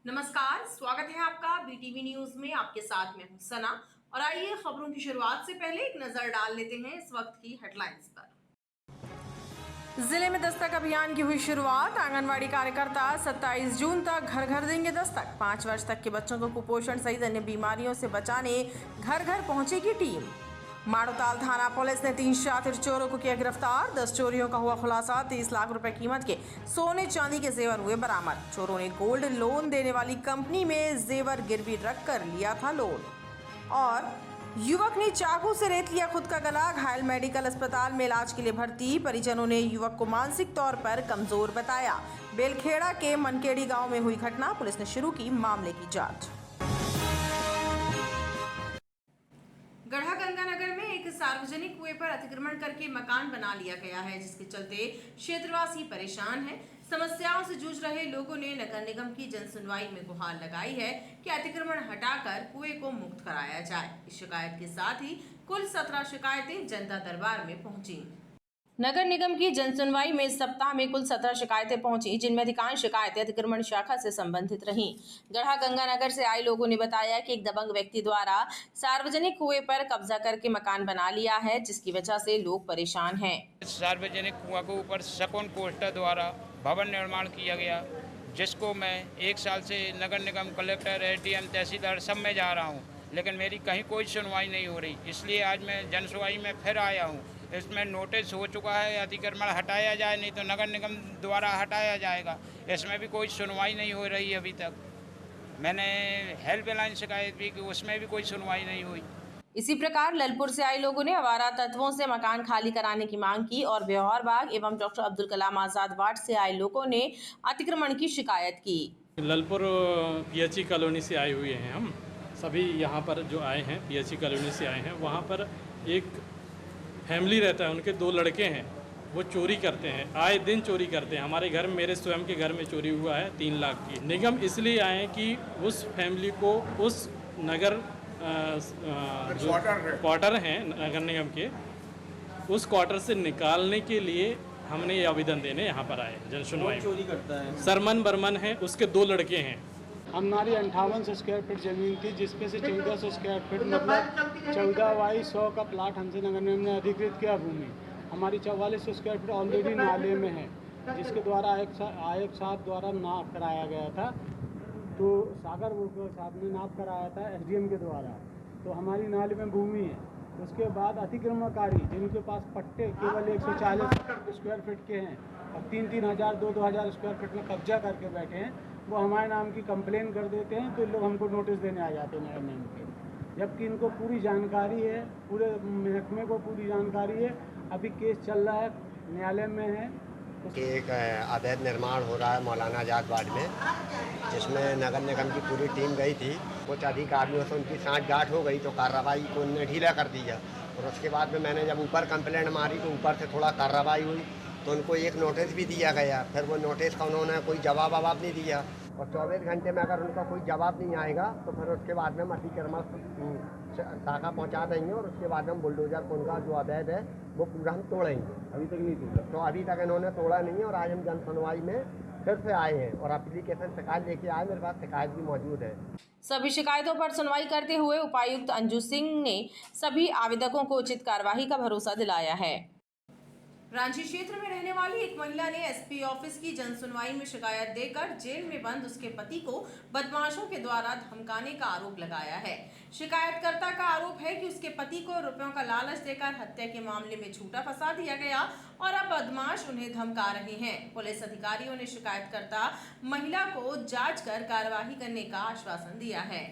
नमस्कार, स्वागत है आपका बीटीवी न्यूज में। आपके साथ मैं हूं सना और आइए खबरों की शुरुआत से पहले एक नजर डाल लेते हैं इस वक्त की हेडलाइंस पर। जिले में दस्तक अभियान की हुई शुरुआत। आंगनवाड़ी कार्यकर्ता 27 जून तक घर घर देंगे दस्तक। 5 वर्ष तक के बच्चों को कुपोषण सहित अन्य बीमारियों से बचाने घर घर पहुंचेगी टीम। माड़ोताल थाना पुलिस ने 3 शातिर चोरों को किया गिरफ्तार। 10 चोरियों का हुआ खुलासा। 30 लाख रुपए कीमत के सोने चांदी के जेवर हुए बरामद। चोरों ने गोल्ड लोन देने वाली कंपनी में जेवर गिरवी रखकर लिया था लोन। और युवक ने चाकू से रेत लिया खुद का गला। घायल मेडिकल अस्पताल में इलाज के लिए भर्ती। परिजनों ने युवक को मानसिक तौर पर कमजोर बताया। बेलखेड़ा के मनकेड़ी गांव में हुई घटना। पुलिस ने शुरू की मामले की जांच। गढ़ा गंगानगर में एक सार्वजनिक कुएं पर अतिक्रमण करके मकान बना लिया गया है, जिसके चलते क्षेत्रवासी परेशान हैं। समस्याओं से जूझ रहे लोगों ने नगर निगम की जनसुनवाई में गुहार लगाई है कि अतिक्रमण हटाकर कुएं को मुक्त कराया जाए। इस शिकायत के साथ ही कुल 17 शिकायतें जनता दरबार में पहुंची। नगर निगम की जनसुनवाई में इस सप्ताह में कुल 17 शिकायतें पहुंची, जिनमें अधिकांश शिकायतें अतिक्रमण शाखा से संबंधित रहीं। गढ़ा गंगानगर से आए लोगों ने बताया कि एक दबंग व्यक्ति द्वारा सार्वजनिक कुएं पर कब्जा करके मकान बना लिया है, जिसकी वजह से लोग परेशान हैं। सार्वजनिक कुआं के ऊपर शकुन पोस्टर द्वारा भवन निर्माण किया गया, जिसको मैं 1 साल से नगर निगम, कलेक्टर, एसडीएम, तहसीलदार सब में जा रहा हूँ, लेकिन मेरी कहीं कोई सुनवाई नहीं हो रही। इसलिए आज मैं जनसुनवाई में फिर आया हूँ। इसमें नोटिस हो चुका है, अतिक्रमण हटाया जाए, नहीं तो नगर निगम द्वारा हटाया जाएगा। इसमें भी कोई सुनवाई नहीं हो रही अभी तक। मैंने हेल्पलाइन शिकायत भी की, उसमें भी कोई सुनवाई नहीं हुई। इसी प्रकार ललपुर से आए लोगों ने आवारा तत्वों से मकान खाली कराने की मांग की और ब्यौहार बाग एवं डॉक्टर अब्दुल कलाम आजाद वार्ड से आए लोगों ने अतिक्रमण की शिकायत की। ललपुर पीएचई कॉलोनी से आए हुए हैं हम सभी। यहाँ पर जो आए हैं पीएचई कॉलोनी से आए हैं, वहाँ पर एक फैमिली रहता है, उनके 2 लड़के हैं। वो चोरी करते हैं, आए दिन चोरी करते हैं। हमारे घर में, मेरे स्वयं के घर में चोरी हुआ है 3 लाख की। निगम इसलिए आए कि उस फैमिली को उस नगर जो क्वार्टर हैं नगर निगम के, उस क्वार्टर से निकालने के लिए हमने ये आवेदन देने यहाँ पर आए जनसुनवाई। चोरी करता है? सरमन बर्मन है, उसके 2 लड़के हैं। हमारी 5800 स्क्वायर फीट ज़मीन थी, जिसमें से 1400 स्क्वायर फीट मतलब 14/100 का प्लाट हमसे नगर निगम ने अधिकृत किया भूमि। हमारी 4400 स्क्वायर फीट ऑलरेडी नाले में है, जिसके द्वारा आयुक्त साहब द्वारा नाप कराया गया था। तो सागर साहब ने नाप कराया था एसडीएम के द्वारा। तो हमारी नाले में भूमि है। उसके बाद अतिक्रमणकारी जिनके पास पट्टे केवल 140 स्क्वायर फीट के हैं और 3-3 हज़ार 2-2 हज़ार स्क्वायर फीट में कब्जा करके बैठे हैं, वो हमारे नाम की कंप्लेन कर देते हैं। तो लोग हमको नोटिस देने आ जाते हैं नगर निगम के, जबकि इनको पूरी जानकारी है, पूरे महकमे को पूरी जानकारी है। अभी केस चल रहा है, न्यायालय में है। एक अवैध निर्माण हो रहा है मौलाना आजाद वार्ड में, जिसमें नगर निगम की पूरी टीम गई थी। कुछ अधिकारियों से उनकी सांठ-गांठ हो गई तो कार्रवाई को उन्होंने ढीला कर दिया। और उसके बाद में मैंने जब ऊपर कंप्लेंट मारी तो ऊपर से थोड़ा कार्रवाई हुई, तो उनको एक नोटिस भी दिया गया। फिर वो नोटिस का उन्होंने कोई जवाब नहीं दिया, और 24 घंटे में अगर उनका कोई जवाब नहीं आएगा तो फिर उसके बाद में हम अतिक्रमण शाखा पहुंचा देंगे, और उसके बाद हम बुलडोजर को उनका जो अवैध है वो पूरा हम तोड़ेंगे। अभी तक नहीं तोड़ा। तो अभी तक इन्होंने तोड़ा नहीं है, और आज हम जन सुनवाई में फिर से आए हैं और एप्लीकेशन शिकायत लेके आए। मेरे पास शिकायत भी मौजूद है। सभी शिकायतों पर सुनवाई करते हुए उपायुक्त अंजू सिंह ने सभी आवेदकों को उचित कार्यवाही का भरोसा दिलाया है। रांची क्षेत्र में रहने वाली एक महिला ने एसपी ऑफिस की जनसुनवाई में शिकायत देकर जेल में बंद उसके पति को बदमाशों के द्वारा धमकाने का आरोप लगाया है। शिकायतकर्ता का आरोप है कि उसके पति को रुपयों का लालच देकर हत्या के मामले में झूठा फंसा दिया गया और अब बदमाश उन्हें धमका रहे हैं। पुलिस अधिकारियों ने शिकायतकर्ता महिला को जांच कर कार्यवाही करने का आश्वासन दिया है।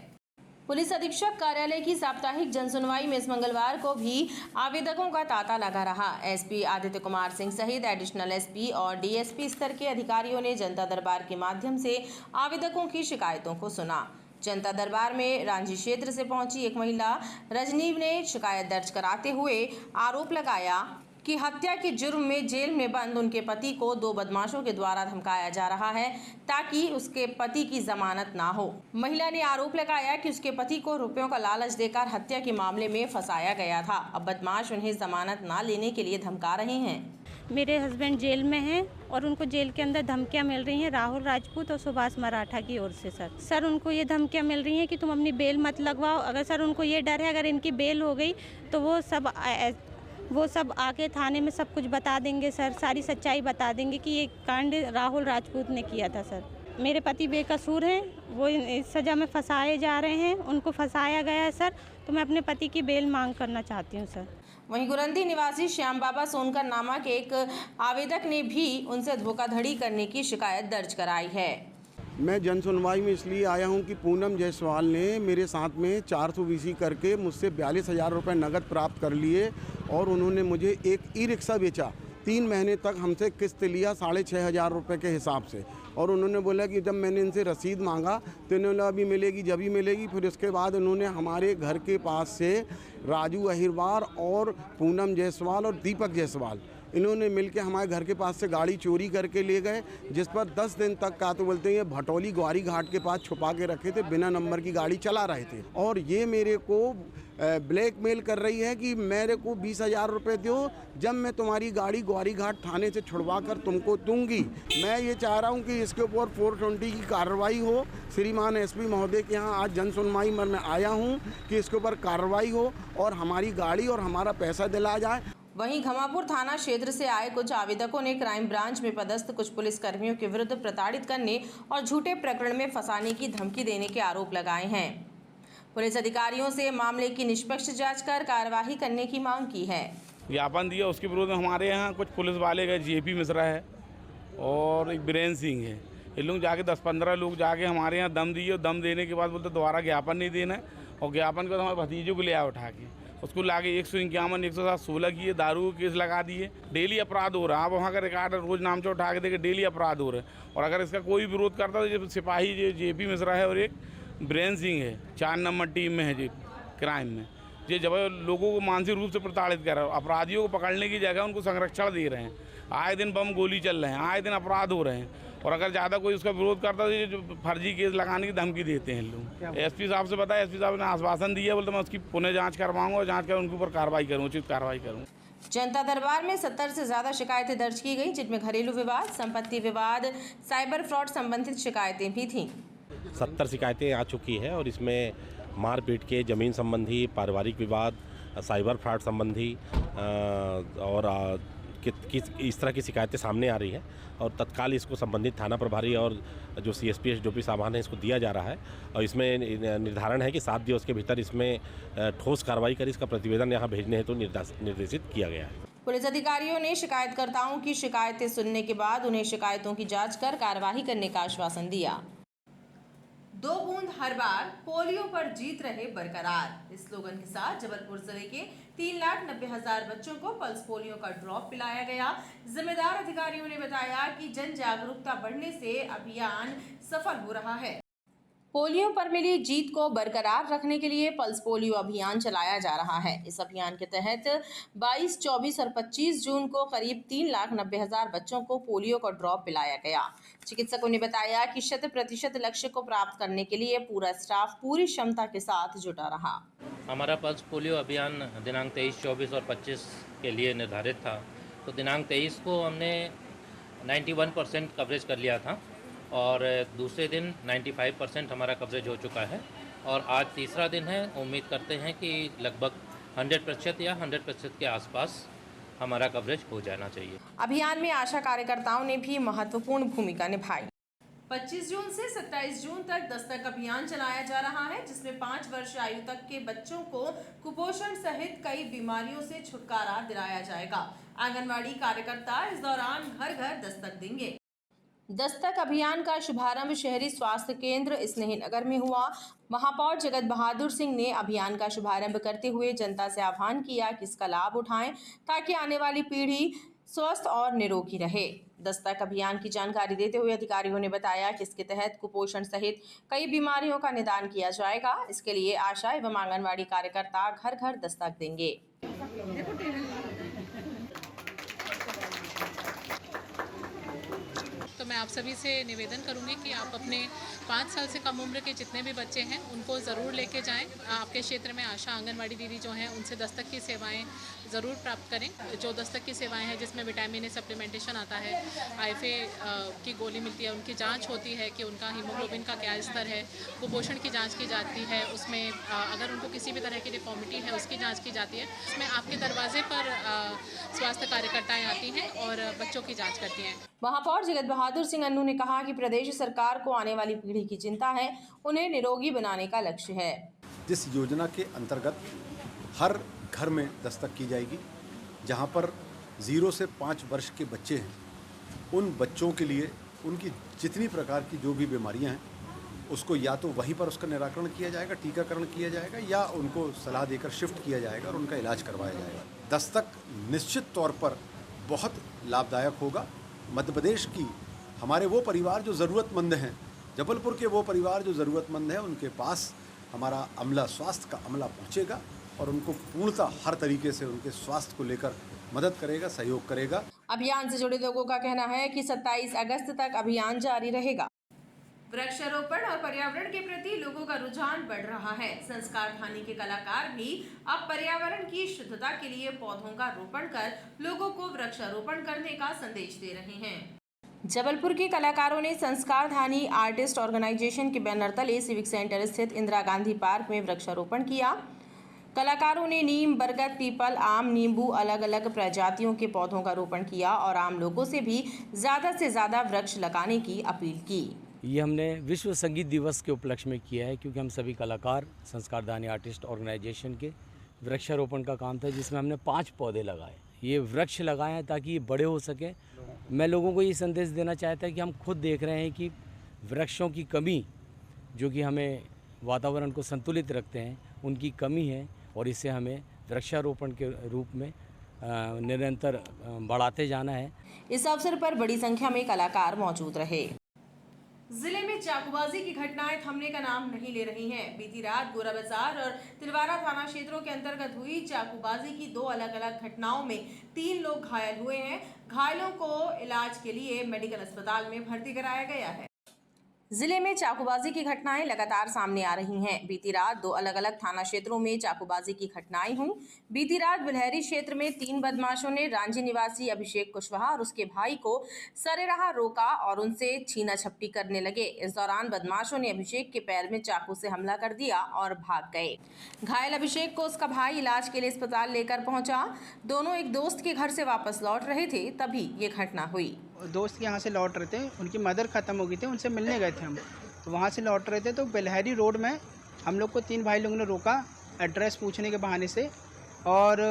पुलिस अधीक्षक कार्यालय की साप्ताहिक जनसुनवाई में इस मंगलवार को भी आवेदकों का तांता लगा रहा। एसपी आदित्य कुमार सिंह सहित एडिशनल एसपी और डीएसपी स्तर के अधिकारियों ने जनता दरबार के माध्यम से आवेदकों की शिकायतों को सुना। जनता दरबार में रांची क्षेत्र से पहुंची एक महिला रजनी ने शिकायत दर्ज कराते हुए आरोप लगाया कि हत्या के जुर्म में जेल में बंद उनके पति को 2 बदमाशों के द्वारा धमकाया जा रहा है ताकि उसके पति की जमानत ना हो। महिला ने आरोप लगाया कि उसके पति को रुपयों का लालच देकर हत्या के मामले में फंसाया गया था। अब बदमाश उन्हें जमानत ना लेने के लिए धमका रहे हैं। मेरे हस्बैंड जेल में हैं और उनको जेल के अंदर धमकियां मिल रही हैं राहुल राजपूत और सुभाष मराठा की ओर से। सर उनको ये धमकियां मिल रही हैं कि तुम अपनी बेल मत लगवाओ। अगर सर उनको ये डर है अगर इनकी बेल हो गई तो वो सब आके थाने में सब कुछ बता देंगे सर, सारी सच्चाई बता देंगे कि ये कांड राहुल राजपूत ने किया था। सर मेरे पति बेकसूर हैं, वो इस सज़ा में फंसाए जा रहे हैं, उनको फंसाया गया है सर, तो मैं अपने पति की बेल मांग करना चाहती हूँ सर। वहीं गुरंदी निवासी श्याम बाबा सोनकर नामक एक आवेदक ने भी उनसे धोखाधड़ी करने की शिकायत दर्ज कराई है। मैं जन सुनवाई में इसलिए आया हूं कि पूनम जायसवाल ने मेरे साथ में 420 करके मुझसे 42,000 रुपये नकद प्राप्त कर लिए और उन्होंने मुझे एक ई रिक्शा बेचा। 3 महीने तक हमसे किस्त लिया 6,500 रुपये के हिसाब से और उन्होंने बोला कि जब मैंने इनसे रसीद मांगा तो इन्होंने अभी मिलेगी जब ही मिलेगी। फिर उसके बाद उन्होंने हमारे घर के पास से राजू अहिरवार और पूनम जायसवाल और दीपक जायसवाल इन्होंने मिलके हमारे घर के पास से गाड़ी चोरी करके ले गए, जिस पर 10 दिन तक का तो बोलते हैं भटौली ग्वारी घाट के पास छुपा के रखे थे, बिना नंबर की गाड़ी चला रहे थे। और ये मेरे को ब्लैकमेल कर रही है कि मेरे को 20,000 रुपये दो, जब मैं तुम्हारी गाड़ी ग्वारी घाट थाने से छुड़वा कर तुमको दूंगी। मैं ये चाह रहा हूँ कि इसके ऊपर 420 की कार्रवाई हो। श्रीमान एसपी महोदय के यहाँ आज जन सुनवाई में मैं आया हूँ कि इसके ऊपर कार्रवाई हो और हमारी गाड़ी और हमारा पैसा दिलाया जाए। वहीं घमापुर थाना क्षेत्र से आए कुछ आवेदकों ने क्राइम ब्रांच में पदस्थ कुछ पुलिस कर्मियों के विरुद्ध प्रताड़ित करने और झूठे प्रकरण में फंसाने की धमकी देने के आरोप लगाए हैं। पुलिस अधिकारियों से मामले की निष्पक्ष जांच कर कार्यवाही करने की मांग की है। ज्ञापन दिया, उसके विरोध में हमारे यहाँ कुछ पुलिस वाले गए, जेपी मिश्रा है और एक बीरेन सिंह है। ये लोग जाके 10-15 लोग जाके हमारे यहाँ दम दिए। दम देने के बाद बोलते दोबारा ज्ञापन नहीं देना है और ज्ञापन के बाद हमारे भतीजों को ले आया उठा के, उसको लाके 151, 107, 16 किए, दारू केस लगा दिए। डेली अपराध हो रहा है। आप वहाँ का रिकॉर्ड रोज नामचा उठा के देखे, डेली अपराध हो रहे हैं। और अगर इसका कोई विरोध करता है तो सिपाही जो जेपी मिश्रा है और एक बीरेन सिंह है, 4 नंबर टीम में है जी क्राइम में, ये जब लोगों को मानसिक रूप से प्रताड़ित कर रहे हैं। अपराधियों को पकड़ने की जगह उनको संरक्षण दे रहे हैं। आए दिन बम गोली चल रहे हैं, आए दिन अपराध हो रहे हैं। और अगर ज़्यादा कोई उसका विरोध करता है तो जो फर्जी केस लगाने की धमकी देते हैं लोग। एसपी साहब से बताया, एसपी साहब ने आश्वासन दिया, बोलते मैं उसकी पुनः जांच करवाऊंगा और जांच कर उनके ऊपर कार्रवाई करूँ, उचित कार्रवाई करूँ। जनता दरबार में 70 से ज़्यादा शिकायतें दर्ज की गई, जिनमें घरेलू विवाद, संपत्ति विवाद, साइबर फ्रॉड संबंधित शिकायतें भी थीं। 70 शिकायतें आ चुकी है और इसमें मारपीट के, ज़मीन संबंधी, पारिवारिक विवाद, साइबर फ्रॉड संबंधी और इस तरह की शिकायतें सामने आ रही है और तत्काल इसको संबंधित थाना प्रभारी और जो CSP SDOP सामान है इसको दिया जा रहा है। और इसमें निर्धारण है कि 7 दिवस के भीतर इसमें ठोस कार्रवाई कर इसका प्रतिवेदन यहाँ भेजने हेतु निर्देशित किया गया है। पुलिस अधिकारियों ने शिकायतकर्ताओं की शिकायतें सुनने के बाद उन्हें शिकायतों की जांच कर कार्यवाही करने का आश्वासन दिया। 2 बूंद हर बार, पोलियो पर जीत रहे बरकरार, इस स्लोगन के साथ जबलपुर जिले के 3,90,000 बच्चों को पल्स पोलियो का ड्रॉप पिलाया गया। जिम्मेदार अधिकारियों ने बताया कि जन जागरूकता बढ़ने से अभियान सफल हो रहा है। पोलियो पर मिली जीत को बरकरार रखने के लिए पल्स पोलियो अभियान चलाया जा रहा है। इस अभियान के तहत 22, 24 और 25 जून को करीब 3,90,000 बच्चों को पोलियो का ड्रॉप पिलाया गया। चिकित्सकों ने बताया कि 100% लक्ष्य को प्राप्त करने के लिए पूरा स्टाफ पूरी क्षमता के साथ जुटा रहा। हमारा पल्स पोलियो अभियान दिनांक 23, 24 और 25 के लिए निर्धारित था। तो दिनांक 23 को हमने 91% कवरेज कर लिया था और दूसरे दिन 95% हमारा कवरेज हो चुका है और आज तीसरा दिन है। उम्मीद करते हैं कि लगभग 100% या 100% के आसपास हमारा कवरेज हो जाना चाहिए। अभियान में आशा कार्यकर्ताओं ने भी महत्वपूर्ण भूमिका निभाई। 25 जून से 27 जून तक दस्तक अभियान चलाया जा रहा है, जिसमें 5 वर्ष आयु तक के बच्चों को कुपोषण सहित कई बीमारियों से छुटकारा दिलाया जाएगा। आंगनवाड़ी कार्यकर्ता इस दौरान घर घर दस्तक देंगे। दस्तक अभियान का शुभारंभ शहरी स्वास्थ्य केंद्र स्नेहनगर में हुआ। महापौर जगत बहादुर सिंह ने अभियान का शुभारंभ करते हुए जनता से आह्वान किया कि इसका लाभ उठाएं ताकि आने वाली पीढ़ी स्वस्थ और निरोगी रहे। दस्तक अभियान की जानकारी देते हुए अधिकारियों ने बताया कि इसके तहत कुपोषण सहित कई बीमारियों का निदान किया जाएगा। इसके लिए आशा एवं आंगनवाड़ी कार्यकर्ता घर घर दस्तक देंगे। तो मैं आप सभी से निवेदन करूंगी कि आप अपने 5 साल से कम उम्र के जितने भी बच्चे हैं उनको ज़रूर लेके जाएं। आपके क्षेत्र में आशा आंगनवाड़ी दीदी जो हैं उनसे दस्तक की सेवाएं ज़रूर प्राप्त करें। जो दस्तक की सेवाएं हैं जिसमें विटामिन ए सप्लीमेंटेशन आता है, IFA की गोली मिलती है, उनकी जांच होती है कि उनका हीमोग्लोबिन का क्या स्तर है, कुपोषण की जांच की जाती है, उसमें अगर उनको किसी भी तरह की डिफॉर्मिटी है उसकी जाँच की जाती है। उसमें आपके दरवाजे पर स्वास्थ्य कार्यकर्ताएँ आती हैं और बच्चों की जाँच करती हैं। महापौर जगत बहादुर सिंह अन्नू ने कहा कि प्रदेश सरकार को आने वाली पीढ़ी की चिंता है, उन्हें निरोगी बनाने का लक्ष्य है। जिस योजना के अंतर्गत हर घर में दस्तक की जाएगी, जहां पर 0 से 5 वर्ष के बच्चे हैं, उन बच्चों के लिए उनकी जितनी प्रकार की जो भी बीमारियां हैं उसको या तो वहीं पर उसका निराकरण किया जाएगा, टीकाकरण किया जाएगा, या उनको सलाह देकर शिफ्ट किया जाएगा और उनका इलाज करवाया जाएगा। दस्तक निश्चित तौर पर बहुत लाभदायक होगा। मध्य प्रदेश की हमारे वो परिवार जो ज़रूरतमंद हैं, जबलपुर के वो परिवार जो ज़रूरतमंद हैं, उनके पास हमारा अमला, स्वास्थ्य का अमला पहुँचेगा और उनको पूर्णतः हर तरीके से उनके स्वास्थ्य को लेकर मदद करेगा, सहयोग करेगा। अभियान से जुड़े लोगों का कहना है कि 27 अगस्त तक अभियान जारी रहेगा। वृक्षारोपण और पर्यावरण के प्रति लोगों का रुझान बढ़ रहा है। संस्कार धानी के कलाकार भी अब पर्यावरण की शुद्धता के लिए पौधों का रोपण कर लोगों को वृक्षारोपण करने का संदेश दे रहे हैं। जबलपुर के कलाकारों ने संस्कार धानी आर्टिस्ट ऑर्गेनाइजेशन के बैनर तले सिविक सेंटर स्थित इंदिरा गांधी पार्क में वृक्षारोपण किया। कलाकारों ने नीम, बरगद, पीपल, आम, नींबू अलग अलग प्रजातियों के पौधों का रोपण किया और आम लोगों से भी ज़्यादा से ज़्यादा वृक्ष लगाने की अपील की। ये हमने विश्व संगीत दिवस के उपलक्ष्य में किया है, क्योंकि हम सभी कलाकार संस्कार दानी आर्टिस्ट ऑर्गेनाइजेशन के वृक्षारोपण का काम था, जिसमें हमने 5 पौधे लगाए। ये वृक्ष लगाए हैं ताकि ये बड़े हो सके। मैं लोगों को ये संदेश देना चाहता है कि हम खुद देख रहे हैं कि वृक्षों की कमी, जो कि हमें वातावरण को संतुलित रखते हैं, उनकी कमी है और इसे हमें वृक्षारोपण के रूप में निरंतर बढ़ाते जाना है। इस अवसर पर बड़ी संख्या में कलाकार मौजूद रहे। जिले में चाकूबाजी की घटनाएं थमने का नाम नहीं ले रही हैं। बीती रात गोरा बाजार और तिलवारा थाना क्षेत्रों के अंतर्गत हुई चाकूबाजी की 2 अलग अलग घटनाओं में 3 लोग घायल हुए हैं। घायलों को इलाज के लिए मेडिकल अस्पताल में भर्ती कराया गया है। जिले में चाकूबाजी की घटनाएं लगातार सामने आ रही हैं। बीती रात 2 अलग अलग थाना क्षेत्रों में चाकूबाजी की घटनाएं हुई। बीती रात बिलहरी क्षेत्र में 3 बदमाशों ने रांची निवासी अभिषेक कुशवाहा और उसके भाई को सरेराह रोका और उनसे छीना झपटी करने लगे। इस दौरान बदमाशों ने अभिषेक के पैर में चाकू से हमला कर दिया और भाग गए। घायल अभिषेक को उसका भाई इलाज के लिए अस्पताल लेकर पहुंचा। दोनों एक दोस्त के घर से वापस लौट रहे थे, तभी ये घटना हुई। दोस्त यहाँ से लौट रहे थे, उनकी मदर ख़त्म हो गई थी, उनसे मिलने गए थे हम, तो वहाँ से लौट रहे थे तो बिलहरी रोड में हम लोग को 3 भाई लोगों ने रोका एड्रेस पूछने के बहाने से और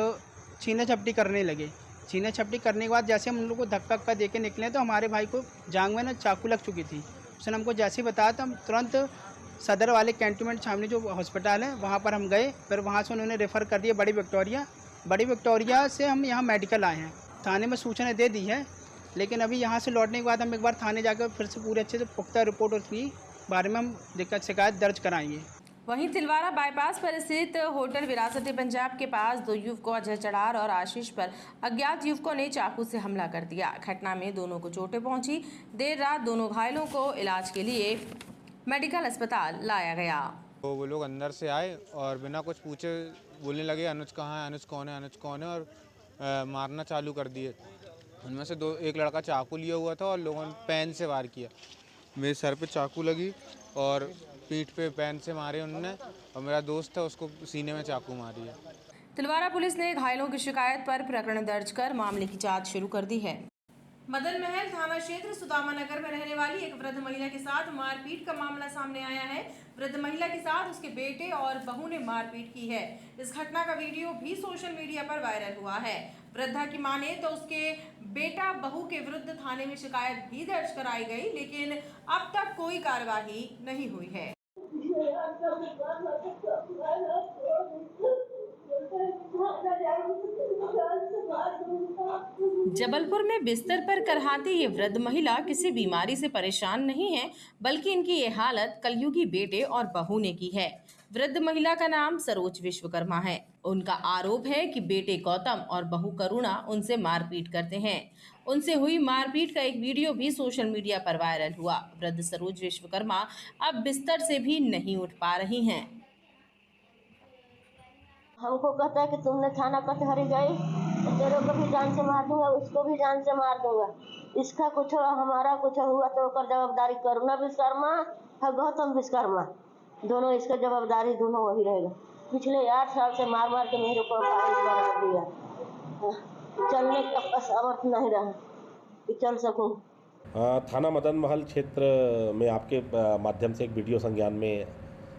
छीना झपटी करने लगे। छीना झपटी करने के बाद जैसे हम उन लोग को धक्का दे के निकले तो हमारे भाई को जांघ में ना चाकू लग चुकी थी। उसने हमको जैसे ही बताया तो हम तुरंत सदर वाले कैंटोनमेंट सामने जो हॉस्पिटल है वहाँ पर हम गए। फिर वहाँ से उन्होंने रेफ़र कर दिया बड़ी विक्टोरिया से हम यहाँ मेडिकल आए हैं। थाने में सूचना दे दी है, लेकिन अभी यहाँ से लौटने के बाद हम एक बार थाने जाकर फिर से पूरे अच्छे से पुख्ता रिपोर्ट उसकी बारे में हम शिकायत दर्ज कराएंगे। वहीं तिलवारा बाईपास पर स्थित होटल विरासत पंजाब के पास 2 युवकों अजय चढ़ार और आशीष पर अज्ञात युवकों ने चाकू से हमला कर दिया। घटना में दोनों को चोटें पहुंची। देर रात दोनों घायलों को इलाज के लिए मेडिकल अस्पताल लाया गया। तो वो लोग अंदर से आए और बिना कुछ पूछे बोलने लगे अनुज कहाँ है, अनुज कौन है, अनुज कौन है, और मारना चालू कर दिए। उनमें से एक लड़का चाकू लिया हुआ था और लोगों ने पेन से वार किया। मेरे सर पे चाकू लगी और पीठ पे पेन से मारे उन्होंने, और मेरा दोस्त था उसको सीने में चाकू मारी है। तिलवारा पुलिस ने घायलों की शिकायत पर प्रकरण दर्ज कर मामले की जांच शुरू कर दी है। मदन महल थाना क्षेत्र सुदामा नगर में रहने वाली एक वृद्ध महिला के साथ मारपीट का मामला सामने आया है। वृद्ध महिला के साथ उसके बेटे और बहू ने मारपीट की है। इस घटना का वीडियो भी सोशल मीडिया पर वायरल हुआ है। वृद्धा की माने तो उसके बेटा बहू के विरुद्ध थाने में शिकायत भी दर्ज कराई गई, लेकिन अब तक कोई कार्रवाई नहीं हुई है। जबलपुर में बिस्तर पर करहाती ये वृद्ध महिला किसी बीमारी से परेशान नहीं है, बल्कि इनकी ये हालत कलयुगी बेटे और बहू ने की है। वृद्ध महिला का नाम सरोज विश्वकर्मा है। उनका आरोप है कि बेटे गौतम और बहू करुणा उनसे मारपीट करते हैं। उनसे हुई मारपीट का एक वीडियो भी सोशल मीडिया पर वायरल हुआ। वृद्ध सरोज विश्वकर्मा अब बिस्तर से भी नहीं उठ पा रही हैं। हमको कहता है कि तुमने थाना कचहरी गई तो तेरे को भी जान से मार दूंगा, उसको भी जान से मार दूंगा। इसका कुछ हमारा कुछ हुआ तो कर जवाबदारी करुणा विश्वकर्मा और गौतम विश्वकर्मा दोनों, इसका जवाबदारी दोनों वही रहेगा। पिछले 8 साल से मार मार के मेरे को बना दिया। चलने का सामर्थ नहीं रहा कि चल सकूं। थाना मदन महल क्षेत्र में आपके माध्यम से एक वीडियो संज्ञान में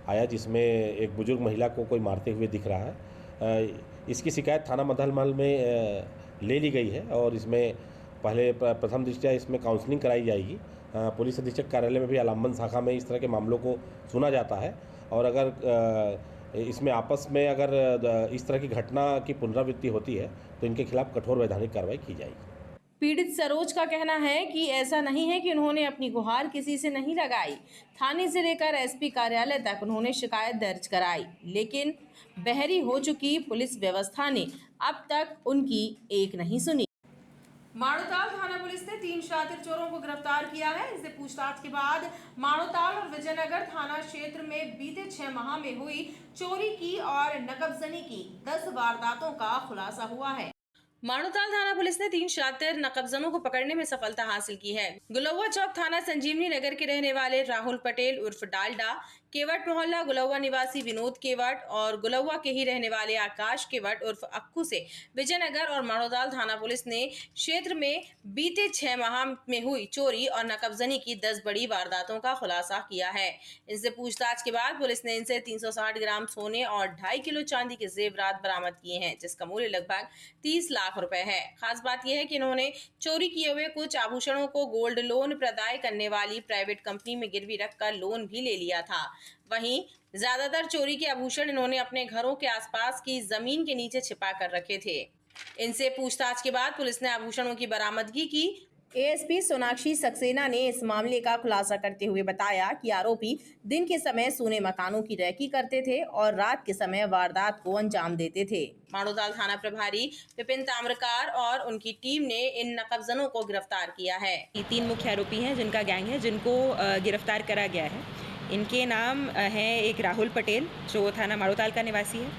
आया जिसमें एक बुजुर्ग महिला को कोई मारते हुए दिख रहा है। इसकी शिकायत थाना मदन महल में ले ली गई है और इसमें पहले प्रथम दृष्टया इसमें काउंसलिंग कराई जाएगी। पुलिस अधीक्षक कार्यालय में भी आलम्बन शाखा में इस तरह के मामलों को सुना जाता है और अगर इसमें आपस में अगर इस तरह की घटना की पुनरावृत्ति होती है तो इनके खिलाफ कठोर वैधानिक कार्रवाई की जाएगी। पीड़ित सरोज का कहना है कि ऐसा नहीं है कि उन्होंने अपनी गुहार किसी से नहीं लगाई। थाने से लेकर एसपी कार्यालय तक उन्होंने शिकायत दर्ज कराई, लेकिन बहरी हो चुकी पुलिस व्यवस्था ने अब तक उनकी एक नहीं सुनी। माड़ोताल थाना पुलिस ने 3 शातिर चोरों को गिरफ्तार किया है। इनसे पूछताछ के बाद माड़ोताल और विजयनगर थाना क्षेत्र में बीते 6 माह में हुई चोरी की और नकबजनी की 10 वारदातों का खुलासा हुआ है। माड़ोताल थाना पुलिस ने 3 शातिर नकबजनों को पकड़ने में सफलता हासिल की है। गुलौवा चौक थाना संजीवनी नगर के रहने वाले राहुल पटेल उर्फ डालडा, केवट मोहल्ला गुलौवा निवासी विनोद केवट और गुलौवा के ही रहने वाले आकाश केवट उर्फ अक्कू से विजयनगर और माड़ोताल थाना पुलिस ने क्षेत्र में बीते 6 माह में हुई चोरी और नकबजनी की 10 बड़ी वारदातों का खुलासा किया है। इनसे पूछताछ के बाद पुलिस ने इनसे 360 ग्राम सोने और 2.5 किलो चांदी के जेवरात बरामद किए हैं, जिसका मूल्य लगभग 30 लाख रुपए है। खास बात यह है कि इन्होंने चोरी किए हुए कुछ आभूषणों को गोल्ड लोन प्रदाय करने वाली प्राइवेट कंपनी में गिरवी रखकर लोन भी ले लिया था। वहीं ज्यादातर चोरी के आभूषण इन्होंने अपने घरों के आसपास की जमीन के नीचे छिपा कर रखे थे। इनसे पूछताछ के बाद पुलिस ने आभूषणों की बरामदगी की। एएसपी सोनाक्षी सक्सेना ने इस मामले का खुलासा करते हुए बताया कि आरोपी दिन के समय सोने मकानों की रैकी करते थे और रात के समय वारदात को अंजाम देते थे। माड़ोताल थाना प्रभारी विपिन ताम्रकार और उनकी टीम ने इन नकबजनों को गिरफ्तार किया है। 3 मुख्य आरोपी हैं जिनका गैंग है, जिनको गिरफ्तार करा गया है। इनके नाम हैं एक राहुल पटेल जो थाना माड़ोताल का निवासी है,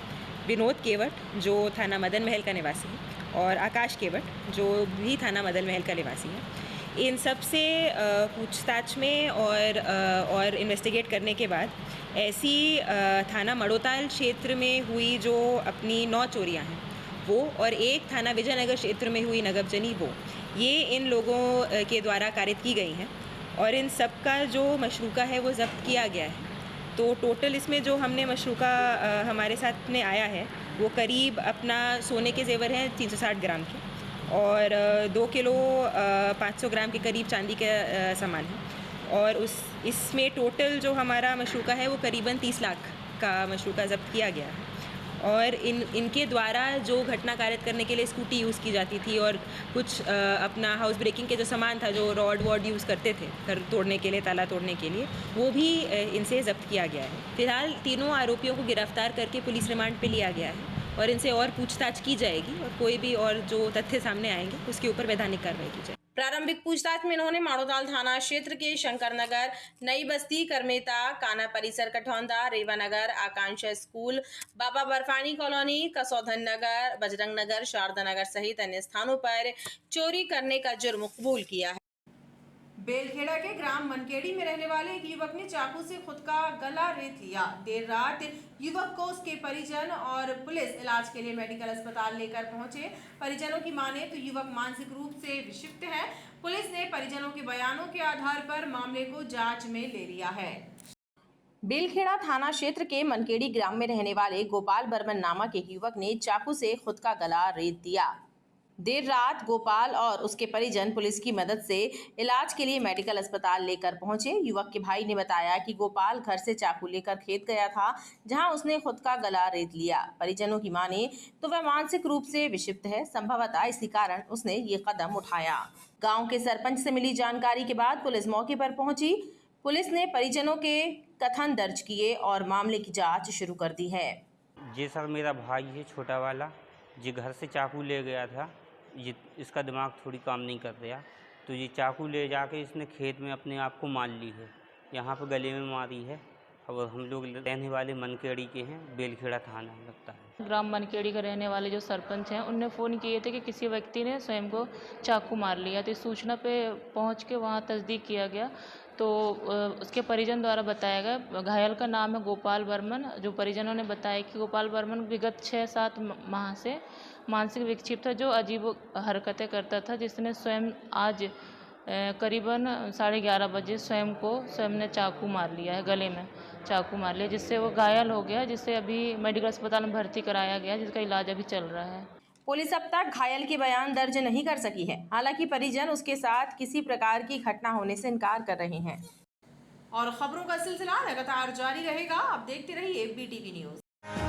विनोद केवट जो थाना मदन महल का निवासी है और आकाश केवट जो भी थाना मदन महल का निवासी है। इन सब से पूछताछ में और इन्वेस्टिगेट करने के बाद ऐसी थाना माड़ोताल क्षेत्र में हुई जो अपनी 9 चोरियां हैं वो और एक थाना विजयनगर क्षेत्र में हुई नकबजनी वो, ये इन लोगों के द्वारा कारित की गई हैं और इन सब का जो मशरूका है वो ज़ब्त किया गया है। तो टोटल इसमें जो हमने मशरूका हमारे साथ में आया है वो करीब अपना सोने के जेवर हैं 360 ग्राम के और 2 किलो 500 ग्राम के करीब चांदी का सामान है और इसमें टोटल जो हमारा मशरूका है वो करीबन 30 लाख का मशरूका ज़ब्त किया गया है। और इनके द्वारा जो घटना कारित करने के लिए स्कूटी यूज़ की जाती थी और कुछ अपना हाउस ब्रेकिंग के जो सामान था, जो रॉड वॉड यूज़ करते थे घर तोड़ने के लिए, ताला तोड़ने के लिए, वो भी इनसे ज़ब्त किया गया है। फिलहाल तीनों आरोपियों को गिरफ्तार करके पुलिस रिमांड पे लिया गया है और इनसे और पूछताछ की जाएगी और कोई भी और जो तथ्य सामने आएंगे उसके ऊपर वैधानिक कार्रवाई की जाएगी। प्रारंभिक पूछताछ में इन्होंने माड़ोताल थाना क्षेत्र के शंकर नगर, नई बस्ती, करमेता, काना परिसर कठौंदा, रेवानगर, आकांक्षा स्कूल, बाबा बर्फानी कॉलोनी, कसौधन नगर, बजरंग नगर, शारदा नगर सहित अन्य स्थानों पर चोरी करने का जुर्म कबूल किया है। बेलखेड़ा के ग्राम मनकेड़ी में रहने वाले एक युवक ने चाकू से खुद का गला रेत लिया। देर रात युवक को उसके परिजन और पुलिस इलाज के लिए मेडिकल अस्पताल लेकर पहुंचे। परिजनों की माने तो युवक मानसिक रूप से विक्षिप्त है। पुलिस ने परिजनों के बयानों के आधार पर मामले को जांच में ले लिया है। बेलखेड़ा थाना क्षेत्र के मनकेड़ी ग्राम में रहने वाले गोपाल बर्मन नामक एक युवक ने चाकू से खुद का गला रेत दिया। देर रात गोपाल और उसके परिजन पुलिस की मदद से इलाज के लिए मेडिकल अस्पताल लेकर पहुंचे। युवक के भाई ने बताया कि गोपाल घर से चाकू लेकर खेत गया था, जहां उसने खुद का गला रेत लिया। परिजनों की माने तो वह मानसिक रूप से विक्षिप्त है, संभवतः इसी कारण उसने ये कदम उठाया। गांव के सरपंच से मिली जानकारी के बाद पुलिस मौके पर पहुंची। पुलिस ने परिजनों के कथन दर्ज किए और मामले की जाँच शुरू कर दी है। ये सर मेरा भाई है छोटा वाला, ये घर से चाकू ले गया था। ये इसका दिमाग थोड़ी काम नहीं कर रहा, तो ये चाकू ले जाके इसने खेत में अपने आप को मार ली है, यहाँ पे गले में मारी है। और हम लोग रहने वाले मनकेड़ी के हैं, बेलखेड़ा थाना लगता है। ग्राम मनकेड़ी के रहने वाले जो सरपंच हैं उनने फ़ोन किए थे कि किसी व्यक्ति ने स्वयं को चाकू मार लिया, तो इस सूचना पे पहुंच के वहां तस्दीक किया गया, तो उसके परिजन द्वारा बताया गया। घायल का नाम है गोपाल बर्मन। जो परिजनों ने बताया कि गोपाल बर्मन विगत 6-7 माह से मानसिक विक्षिप्त था, जो अजीब हरकतें करता था, जिसने स्वयं आज करीबन 11:30 बजे स्वयं ने चाकू मार लिया है, गले में चाकू मार लिया, जिससे वो घायल हो गया, जिसे अभी मेडिकल अस्पताल में भर्ती कराया गया, जिसका इलाज अभी चल रहा है। पुलिस अब तक घायल के बयान दर्ज नहीं कर सकी है। हालांकि परिजन उसके साथ किसी प्रकार की घटना होने से इनकार कर रहे हैं। और खबरों का सिलसिला लगातार जारी रहेगा। आप देखते रहिए BTV न्यूज़।